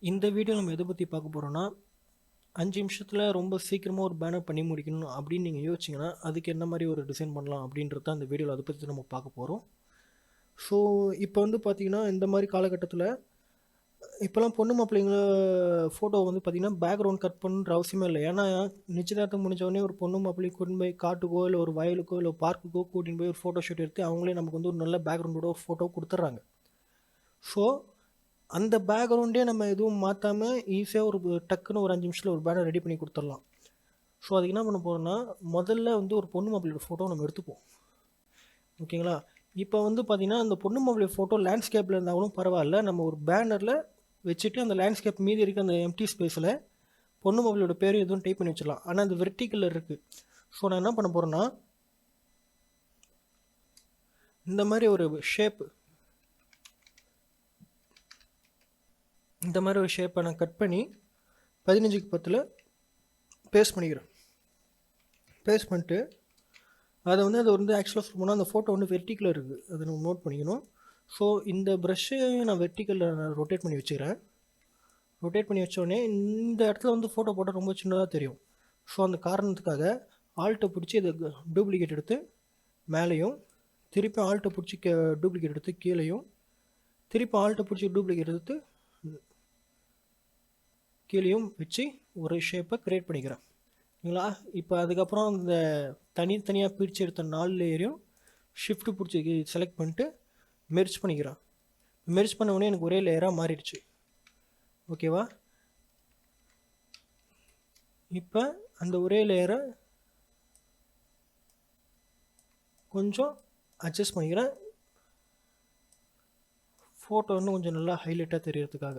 இந்த வீடியோ நம்ம எதை பற்றி பார்க்க போகிறோன்னா 5 நிமிஷத்தில் ரொம்ப சீக்கிரமாக ஒரு பேனர் பண்ணி முடிக்கணும் அப்படின்னு நீங்கள் யோசிச்சிங்கன்னா அதுக்கு என்ன மாதிரி ஒரு டிசைன் பண்ணலாம் அப்படின்றது தான் இந்த வீடியோவில் அதை பற்றி நம்ம பார்க்க போகிறோம். ஸோ இப்போ வந்து பார்த்திங்கன்னா இந்த மாதிரி காலகட்டத்தில் இப்போலாம் பொண்ணு மாப்பிள்ளைங்கள ஃபோட்டோ வந்து பார்த்திங்கன்னா பேக்ரவுண்ட் கட் பண்ணுற அவசியமே இல்லை. ஏன்னா நிச்சயதார்த்தம் முடிஞ்சவொடனே ஒரு பொண்ணு மாப்பிள்ளை கூட்டின்னு போய் காட்டுக்கோ இல்லை ஒரு வயலுக்கோ இல்லை பார்க்குக்கோ கூட்டின்னு போய் ஒரு ஃபோட்டோ ஷூட் எடுத்து அவங்களே நமக்கு வந்து ஒரு நல்ல பேக்ரவுண்டோட ஃபோட்டோ கொடுத்துட்றாங்க. ஸோ அந்த பேக்ரவுண்டே நம்ம எதுவும் மாற்றாமல் ஈஸியாக ஒரு டக்குன்னு ஒரு 5 நிமிஷத்தில் ஒரு பேனர் ரெடி பண்ணி கொடுத்துடலாம். ஸோ அதுக்கு என்ன பண்ண போகிறோம்னா முதல்ல வந்து ஒரு பொண்ணு மாப்பிள்ளையோட ஃபோட்டோ நம்ம எடுத்துப்போம். ஓகேங்களா? இப்போ வந்து பார்த்திங்கன்னா அந்த பொண்ணு மாப்பிள்ளை ஃபோட்டோ லேண்ட்ஸ்கேப்பில் இருந்தாலும் பரவாயில்ல, நம்ம ஒரு பேனரில் வச்சுட்டு அந்த லேண்ட்ஸ்கேப் மீதி இருக்க அந்த எம்டி ஸ்பேஸில் பொண்ணு மாப்பிள்ளையோட பேர் எதுவும் டைப் பண்ணி வச்சிடலாம். ஆனால் அந்த வெர்டிக்கலில் இருக்குது. ஸோ நான் என்ன பண்ண போகிறேன்னா இந்த மாதிரி ஒரு ஷேப்பை நான் கட் பண்ணி 15க்கு 10 பேஸ்ட் பண்ணிக்கிறேன். பேஸ்ட் பண்ணிட்டு அதை வந்து ஆக்சுவலாக சொல்ல போனால் அந்த ஃபோட்டோ வந்து வெர்டிக்கலில் இருக்குது, அதை நம்ம நோட் பண்ணிக்கணும். ஸோ இந்த ப்ரஷ்ஷை நான் வெர்டிக்கலில் நான் ரொட்டேட் பண்ணி வச்சுக்கிறேன். ரொட்டேட் பண்ணி வச்சோடனே இந்த இடத்துல வந்து ஃபோட்டோ போட்டால் ரொம்ப சின்னதாக தெரியும். ஸோ அந்த காரணத்துக்காக ஆல்ட்டை பிடிச்சி இதை டூப்ளிகேட் எடுத்து மேலேயும், திருப்பி ஆல்ட்டை பிடிச்சி டூப்ளிகேட் எடுத்து கீழேயும், திருப்பி ஆல்ட்டை பிடிச்சி டூப்ளிகேட் எடுத்து கீழேயும் வச்சு ஒரு ஷேப்பை க்ரியேட் பண்ணிக்கிறேன். சரிங்களா? இப்போ அதுக்கப்புறம் இந்த தனித்தனியாக பிரித்து எடுத்த 4 லேயரையும் ஷிஃப்ட் பிடிச்சி செலக்ட் பண்ணிட்டு மெர்ஜ் பண்ணிக்கிறேன். மெர்ஜ் பண்ண உடனே எனக்கு ஒரே லேயராக மாறிடுச்சு. ஓகேவா? இப்போ அந்த ஒரே லேயரை கொஞ்சம் அட்ஜஸ்ட் பண்ணிக்கிறேன், ஃபோட்டோ இன்னும் கொஞ்சம் நல்லா ஹைலைட்டாக தெரியறதுக்காக.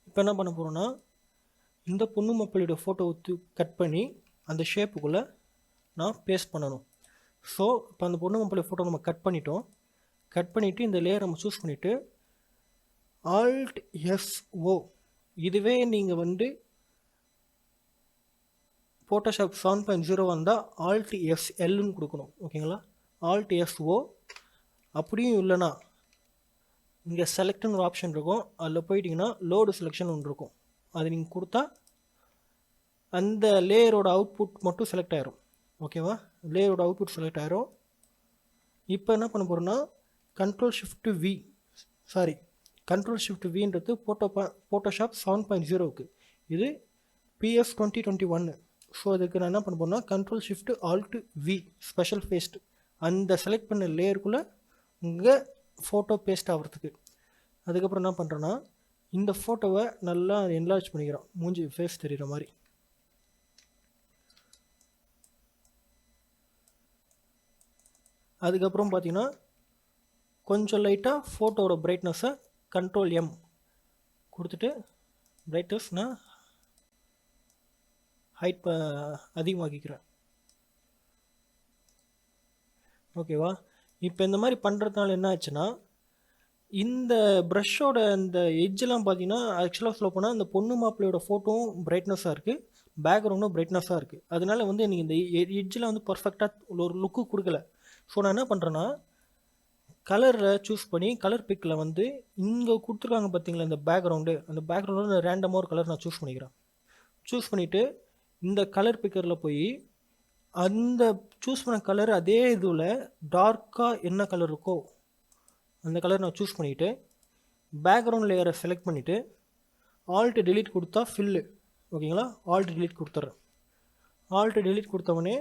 இப்போ என்ன பண்ண போகிறோன்னா இந்த பொண்ணு மாப்பிள்ளையோட ஃபோட்டோ கட் பண்ணி அந்த ஷேப்புக்குள்ளே நான் பேஸ்ட் பண்ணணும். ஸோ இப்போ அந்த பொண்ணு மாப்பிள்ளை ஃபோட்டோ நம்ம கட் பண்ணிட்டோம். கட் பண்ணிவிட்டு இந்த லேயர் நம்ம சூஸ் பண்ணிவிட்டு Alt SO, இதுவே நீங்கள் வந்து ஃபோட்டோஷாப் 7.0 வந்தால் Alt SLன்னு கொடுக்கணும். ஓகேங்களா? Alt SO. அப்படியும் இல்லைனா இங்கே செலக்ட்னு ஒரு ஆப்ஷன் இருக்கும், அதில் போயிட்டிங்கன்னா லோடு செலெக்ஷன் ஒன்று இருக்கும், அது நீங்கள் கொடுத்தா அந்த லேயரோட அவுட்புட் மட்டும் செலக்ட் ஆயிரும். ஓகேவா? லேயரோட அவுட்புட் செலக்ட் ஆயிரும். இப்போ என்ன பண்ண போகிறோன்னா Ctrl Shift Vன்றது ஃபோட்டோஷாப் 7.0க்கு, இது PS 2021. ஸோ அதுக்கு நான் என்ன பண்ண போகிறேன்னா Ctrl Shift Alt V special paste, அந்த செலக்ட் பண்ண லேயருக்குள்ளே இங்கே ஃபோட்டோ பேஸ்ட் ஆகிறதுக்கு. அதுக்கப்புறம் என்ன பண்ணுறேன்னா இந்த ஃபோட்டோவை நல்லா என்லார்ஜ் பண்ணிக்கிறோம், மூஞ்சி ஃபேஸ் தெரிகிற மாதிரி. அதுக்கப்புறம் பார்த்தீங்கன்னா கொஞ்சம் லைட்டாக ஃபோட்டோவோட பிரைட்னஸை Ctrl M கொடுத்துட்டு பிரைட்னஸ் நான் ஹைட் அதிகமாக்கிக்கிறேன். ஓகேவா? இப்போ இந்த மாதிரி பண்ணுறதுனால என்ன ஆச்சுன்னா இந்த ப்ரஷ்ஷோட இந்த எட்ஜெலாம் பார்த்தீங்கன்னா ஆக்சுவலாக சொல்ல போனால் இந்த பொண்ணு மாப்பிள்ளையோட ஃபோட்டோவும் பிரைட்னஸாக இருக்குது, பேக்ரவுண்டும் பிரைட்னஸாக இருக்குது. அதனால வந்து நீங்கள் இந்த எட்ஜில் வந்து பர்ஃபெக்டாக ஒரு லுக்கு கொடுக்கல. ஸோ நான் என்ன பண்ணுறேன்னா கலரில் சூஸ் பண்ணி கலர் பிக்கில் வந்து இங்கே கொடுத்துருக்காங்க பார்த்தீங்களா இந்த பேக்ரவுண்டு, அந்த பேக்ரவுண்டில் ரேண்டமாக ஒரு கலர் நான் சூஸ் பண்ணிக்கிறேன். சூஸ் பண்ணிவிட்டு இந்த கலர் பிக்கரில் போய் அந்த சூஸ் பண்ண கலர் அதே இதில் டார்க்காக என்ன கலர் இருக்கோ அந்த கலர் நான் சூஸ் பண்ணிவிட்டு பேக்ரவுண்ட் லேயரை செலக்ட் பண்ணிவிட்டு Alt Delete கொடுத்தா ஃபில்லு. ஓகேங்களா? Alt Delete கொடுத்துட்றேன். Alt Delete கொடுத்தவொடனே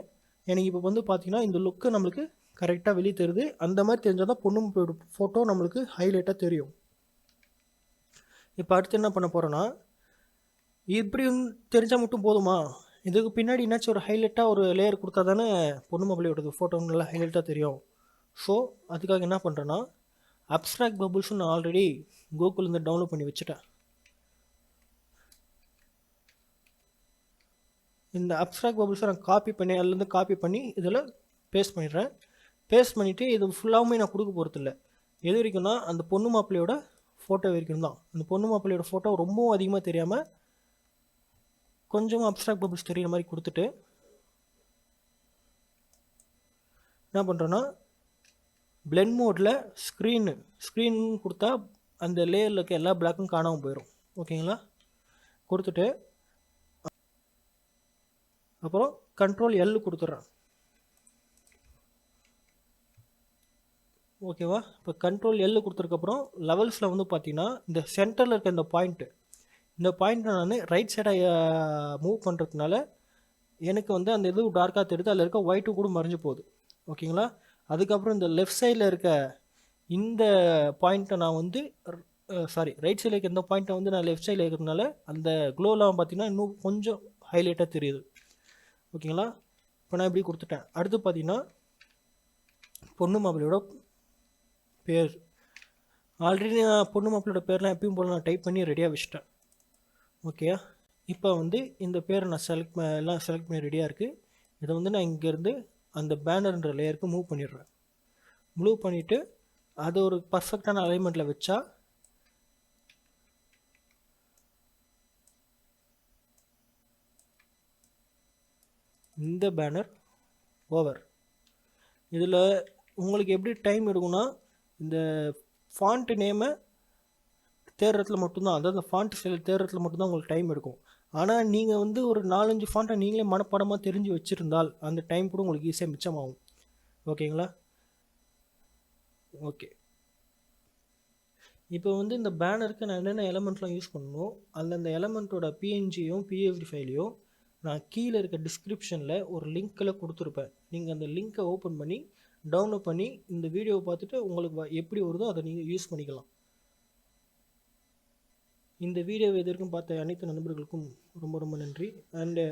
எனக்கு இப்போ வந்து பார்த்திங்கன்னா இந்த லுக்கு நம்மளுக்கு கரெக்டாக வெளியே தெரியுது. அந்த மாதிரி தெரிஞ்சால் தான் பொண்ணு ஃபோட்டோ நம்மளுக்கு ஹைலைட்டாக தெரியும். இப்போ அடுத்து என்ன பண்ண போகிறேன்னா இப்படி தெரிஞ்சால் மட்டும் போதுமா? இதுக்கு பின்னாடி என்னாச்சும் ஒரு ஹைலைட்டாக ஒரு லேயர் கொடுத்தா தானே பொண்ணு மாப்பிள்ளையோட ஃபோட்டோ நல்லா ஹைலைட்டாக தெரியும். ஸோ அதுக்காக என்ன பண்ணுறேன்னா அப்ஸ்ட்ராக்ட் பபுள்ஸ் நான் ஆல்ரெடி கூகுள்லேருந்து டவுன்லோட் பண்ணி வச்சுட்டேன். இந்த அப்ஸ்ட்ராக்ட் பபுள்ஸை நான் அதுலேருந்து காப்பி பண்ணி இதில் பேஸ்ட் பண்ணிடுறேன். பேஸ்ட் பண்ணிவிட்டு இது ஃபுல்லாகவுமே நான் கொடுக்க போகிறதில்ல. எது வரைக்கும்னா அந்த பொண்ணு மாப்பிள்ளையோட ஃபோட்டோ வரைக்கும் தான். அந்த பொண்ணு மாப்பிள்ளையோட ஃபோட்டோ ரொம்பவும் அதிகமாக தெரியாமல் கொஞ்சமாக அப்ஸ்ட்ராக்ட் பபுள்ஸ் தெரிகிற மாதிரி கொடுத்துட்டு என்ன பண்ணுறேன்னா பிளெண்ட் மோடில் ஸ்க்ரீன் கொடுத்தா அந்த லேயரில் இருக்க எல்லா பிளாக்கும் காணாமல் போயிடும். ஓகேங்களா? கொடுத்துட்டு அப்புறம் கண்ட்ரோல் எல் கொடுத்துட்றேன். ஓகேவா? இப்போ கண்ட்ரோல் எல் கொடுத்ததுக்கப்புறம் லெவல்ஸில் வந்து பார்த்தீங்கன்னா இந்த சென்டரில் இருக்க இந்த பாயிண்ட்டை நான் ரைட் சைடாக மூவ் பண்ணுறதுனால எனக்கு வந்து அந்த இது டார்க்காக தெரியுது, அதில் இருக்க ஒயிட்டு கூட மறைஞ்சு போகுது. ஓகேங்களா? அதுக்கப்புறம் இந்த லெஃப்ட் சைடில் இருக்க இந்த பாயிண்ட்டை நான் வந்து ரைட் சைடில் இருக்க இந்த பாயிண்ட்டை வந்து நான் லெஃப்ட் சைடில் இருக்கிறதுனால அந்த க்ளோலாம் பார்த்தீங்கன்னா இன்னும் கொஞ்சம் ஹைலைட்டாக தெரியுது. ஓகேங்களா? இப்போ நான் இப்படி கொடுத்துட்டேன். அடுத்து பார்த்தீங்கன்னா பொண்ணு மாப்பிள்ளையோட பேர் ஆல்ரெடி நான் பொண்ணு மாப்பிள்ளையோட பேர்லாம் எப்பயும் போல் நான் டைப் பண்ணி ரெடியாக வச்சுட்டேன். ஓகே, இப்போ வந்து இந்த பேரை நான் எல்லாம் செலக்ட் பண்ணி ரெடியாக இருக்குது. இதை வந்து நான் இங்கேருந்து அந்த பேனர்ன்ற லேயருக்கு மூவ் பண்ணிடுறேன். மூவ் பண்ணிவிட்டு அது ஒரு பர்ஃபெக்டான அலைன்மெண்ட்டில் வச்சா இந்த பேனர் ஓவர். இதில் உங்களுக்கு எப்படி டைம் எடுக்கும்னா இந்த ஃபாண்ட் நேமை தேடுறதுல மட்டும்தான், அதாவது அந்த ஃபாண்ட் ஸ்டைல் தேடுறதுல மட்டும்தான் உங்களுக்கு டைம் எடுக்கும். ஆனால் நீங்கள் வந்து ஒரு 4-5 ஃபாண்ட்டை நீங்களே மனப்பாடமாக தெரிஞ்சு வச்சுருந்தால் அந்த டைம் கூட உங்களுக்கு ஈஸியாக மிச்சமாகும். ஓகேங்களா? ஓகே, இப்போ வந்து இந்த பேனருக்கு நான் என்னென்ன எலமெண்ட்லாம் யூஸ் பண்ணணும், அந்த எலமெண்ட்டோட பிஎன்ஜியும் பிஎஃப்டி ஃபைலையும் நான் கீழே இருக்க டிஸ்கிரிப்ஷனில் ஒரு லிங்க்கில் கொடுத்துருப்பேன். நீங்கள் அந்த லிங்க்கை ஓப்பன் பண்ணி டவுன்லோட் பண்ணி இந்த வீடியோவை பார்த்துட்டு உங்களுக்கு எப்படி வருதோ அதை நீங்கள் யூஸ் பண்ணிக்கலாம். இந்த வீடியோவை எதற்கும் பார்த்த அனைத்து நண்பர்களுக்கும் ரொம்ப ரொம்ப நன்றி. அண்டு